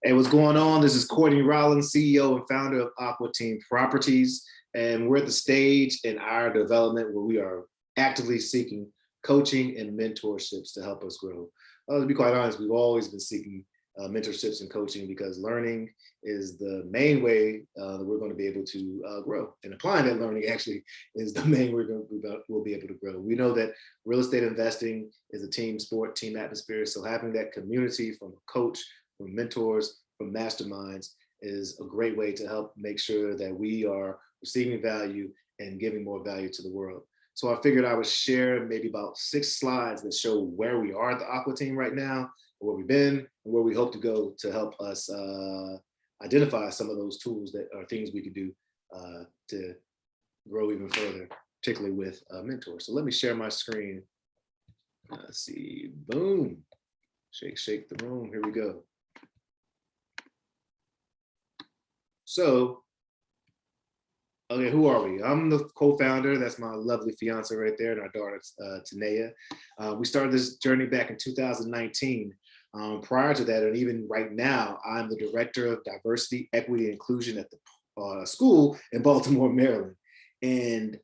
Hey, what's going on? This is Courtney Rollins, CEO and founder of Aqua Team Properties. And we're at the stage in our development where we are actively seeking coaching and mentorships to help us grow. To be quite honest, we've always been seeking mentorships and coaching because learning is the main way that we're going to be able to grow. And applying that learning actually is the main way we'll be able to grow. We know that real estate investing is a team sport, team atmosphere. So having that community from a coach, from mentors, from masterminds is a great way to help make sure that we are receiving value and giving more value to the world. So I figured I would share maybe about 6 slides that show where we are at the Aqua team right now, where we've been, and where we hope to go to help us identify some of those tools that are things we could do to grow even further, particularly with mentors. So let me share my screen. Let's see, boom, shake the room, here we go. So, okay, who are we? I'm the co-founder. That's my lovely fiance right there, and our daughter, Tanea. We started this journey back in 2019. Prior to that, and even right now, I'm the director of diversity, equity, and inclusion at the school in Baltimore, Maryland. And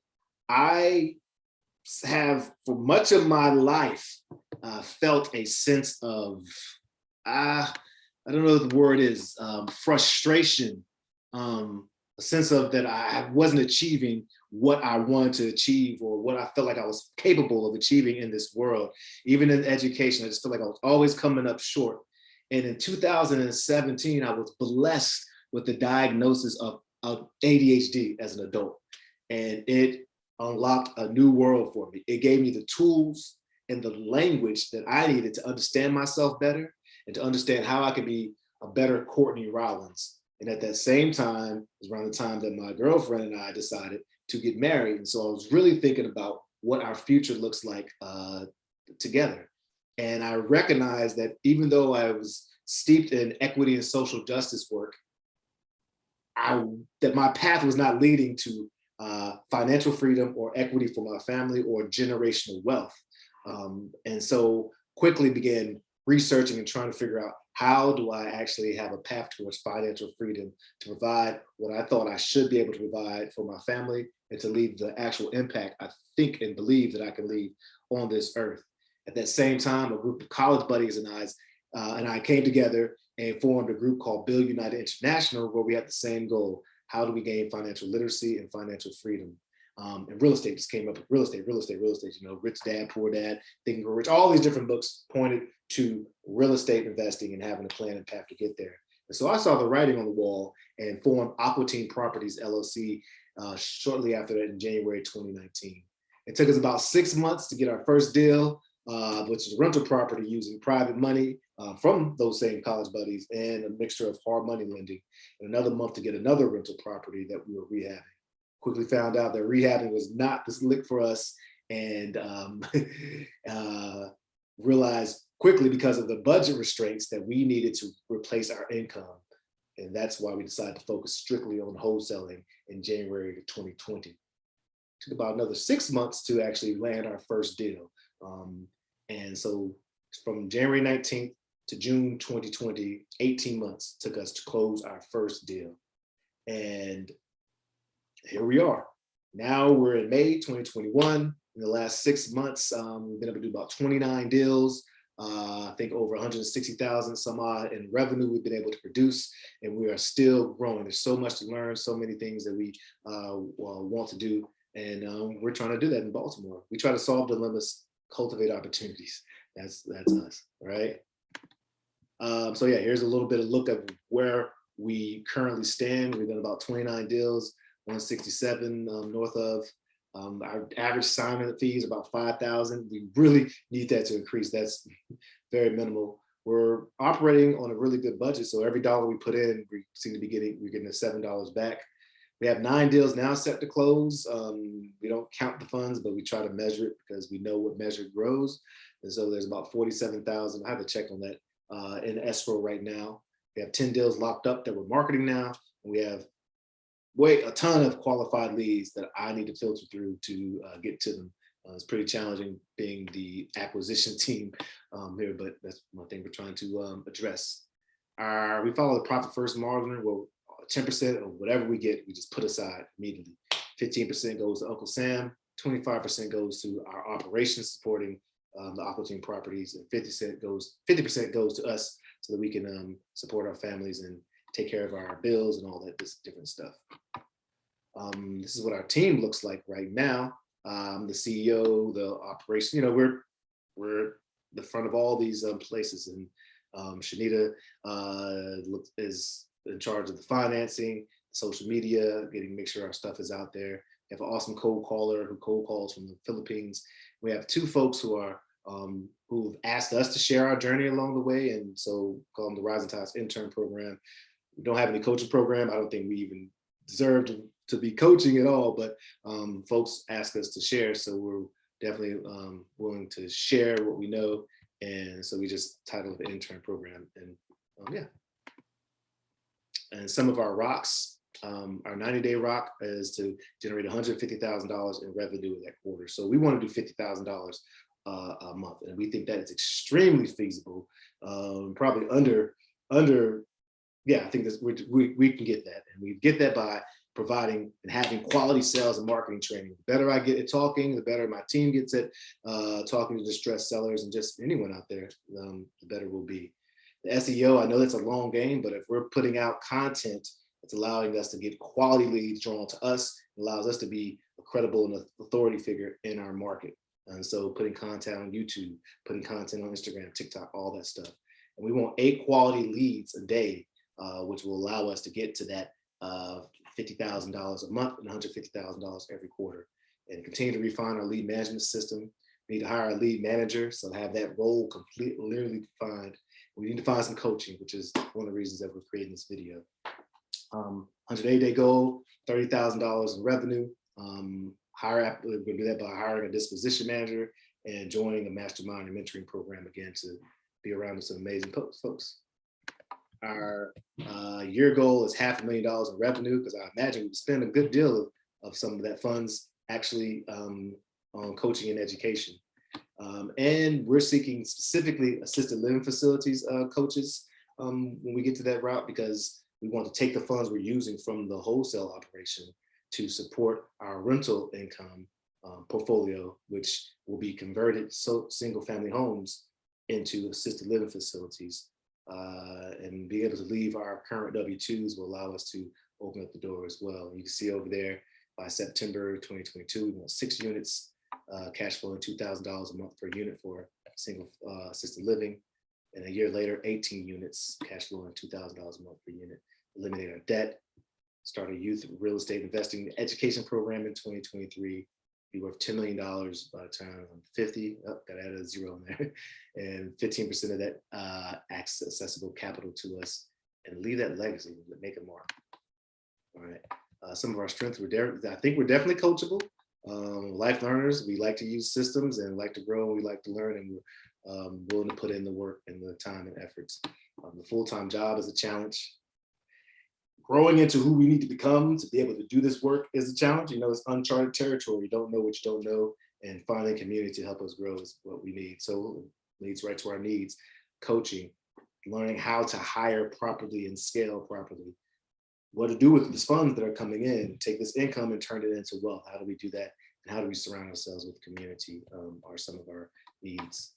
I have, for much of my life, felt a sense of, I don't know what the word is, frustration, a sense of that I wasn't achieving what I wanted to achieve or what I felt like I was capable of achieving in this world. Even in education, I just felt like I was always coming up short. And in 2017, I was blessed with the diagnosis of ADHD as an adult. And it unlocked a new world for me. It gave me the tools and the language that I needed to understand myself better and to understand how I could be a better Courtney Rollins. And at that same time, it was around the time that my girlfriend and I decided to get married. And so I was really thinking about what our future looks like together. And I recognized that even though I was steeped in equity and social justice work, that my path was not leading to financial freedom or equity for my family or generational wealth. And so quickly began researching and trying to figure out, how do I actually have a path towards financial freedom to provide what I thought I should be able to provide for my family and to leave the actual impact I think and believe that I can leave on this earth. At that same time, a group of college buddies and I came together and formed a group called Build United International, where we had the same goal. How do we gain financial literacy and financial freedom? And real estate just came up. Real estate, you know, Rich Dad, Poor Dad, Think and Grow Rich. All these different books pointed to real estate investing and having a plan and path to get there. And so I saw the writing on the wall and formed Aqua Team Properties, LLC, shortly after that in January 2019. It took us about 6 months to get our first deal, which is a rental property using private money from those same college buddies and a mixture of hard money lending, and another month to get another rental property that we were rehabbing. Quickly found out that rehabbing was not the lick for us, and realized quickly, because of the budget restraints, that we needed to replace our income. And that's why we decided to focus strictly on wholesaling in January of 2020. It took about another 6 months to actually land our first deal. And so from January 19th to June 2020, 18 months took us to close our first deal. And here we are. Now we're in May 2021. In the last 6 months, we've been able to do about 29 deals. I think over 160,000 some odd in revenue we've been able to produce, and we are still growing. There's so much to learn, so many things that we want to do, and we're trying to do that in Baltimore. We try to solve dilemmas, cultivate opportunities. That's us, right? So yeah, here's a little bit of look at where we currently stand. We've done about 29 deals, 167 north of. Our average assignment fees about 5,000. We really need that to increase. That's very minimal. We're operating on a really good budget, so every dollar we put in, we seem to be we're getting $7 back. We have 9 deals now set to close. We don't count the funds, but we try to measure it because we know what measured grows. And so there's about 47,000. I have to check on that in escrow right now. We have 10 deals locked up that we're marketing now, and we have a ton of qualified leads that I need to filter through to get to them. It's pretty challenging being the acquisition team here, but that's one thing we're trying to address. We follow the profit first margin. Well, 10% of whatever we get, we just put aside immediately. 15% goes to Uncle Sam. 25% goes to our operations supporting the Aqua Team properties, and 50% goes to us so that we can support our families and take care of our bills and all that this different stuff. This is what our team looks like right now. The CEO, the operation, we're the front of all these places, and Shanita is in charge of the financing, social media, make sure our stuff is out there. We have an awesome cold caller who cold calls from the Philippines. We have two folks who've asked us to share our journey along the way, and so call them the Rising Tides intern program. We don't have any coaching program. I don't think we even deserve to be coaching at all, but folks ask us to share, so we're definitely willing to share what we know, and so we just titled the intern program. And yeah, and some of our rocks, our 90-day rock is to generate $150,000 in revenue in that quarter. So we want to do $50,000 a month, and we think that is extremely feasible. Probably under, yeah, I think that's we can get that, and we get that by providing and having quality sales and marketing training. The better I get at talking, the better my team gets at talking to distressed sellers and just anyone out there, the better we'll be. The SEO, I know that's a long game, but if we're putting out content that's allowing us to get quality leads drawn to us, it allows us to be a credible and authority figure in our market. And so putting content on YouTube, putting content on Instagram, TikTok, all that stuff. And we want 8 quality leads a day, which will allow us to get to that $50,000 a month and $150,000 every quarter, and continue to refine our lead management system. We need to hire a lead manager, so have that role clearly defined. We need to find some coaching, which is one of the reasons that we're creating this video. 180-day goal, $30,000 in revenue. We're going to do that by hiring a disposition manager and joining a mastermind and mentoring program again to be around with some amazing folks. Our year goal is $500,000 in revenue, because I imagine we spend a good deal of some of that funds actually on coaching and education. And we're seeking specifically assisted living facilities coaches when we get to that route, because we want to take the funds we're using from the wholesale operation to support our rental income portfolio, which will be converted single family homes into assisted living facilities. And being able to leave our current W-2s will allow us to open up the door as well. You can see over there, by September 2022, we want 6 units, cash flowing $2,000 a month per unit for single assisted living. And a year later, 18 units, cash flowing $2,000 a month per unit. Eliminate our debt, start a youth real estate investing education program in 2023. Be worth $10 million by the time I'm 50. Oh, got to add a zero in there. And 15% of that accessible capital to us, and leave that legacy, make a mark. All right. Some of our strengths, I think we're definitely coachable. Life learners, we like to use systems and like to grow, and we like to learn, and we're willing to put in the work and the time and efforts. The full-time job is a challenge. Growing into who we need to become to be able to do this work is a challenge. It's uncharted territory. You don't know what you don't know, and finding a community to help us grow is what we need. So it leads right to our needs: coaching, learning how to hire properly and scale properly, what to do with these funds that are coming in, take this income and turn it into wealth. How do we do that? And how do we surround ourselves with community are some of our needs.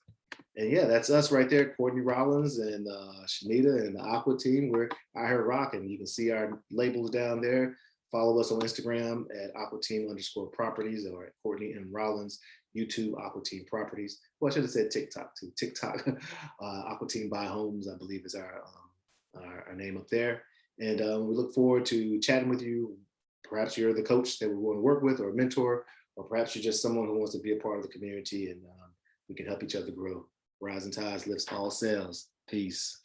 And yeah, that's us right there, Courtney, Rollins, and Shanita, and the Aqua team. We're out here rocking. You can see our labels down there. Follow us on Instagram at @aquateam_properties, or at Courtney and Rollins, YouTube, Aqua Team Properties. Well, I should have said TikTok too. TikTok, Aqua Team Buy Homes, I believe, is our name up there. And we look forward to chatting with you. Perhaps you're the coach that we want to work with, or a mentor, or perhaps you're just someone who wants to be a part of the community, and we can help each other grow. Rising Tides lifts all sails. Peace.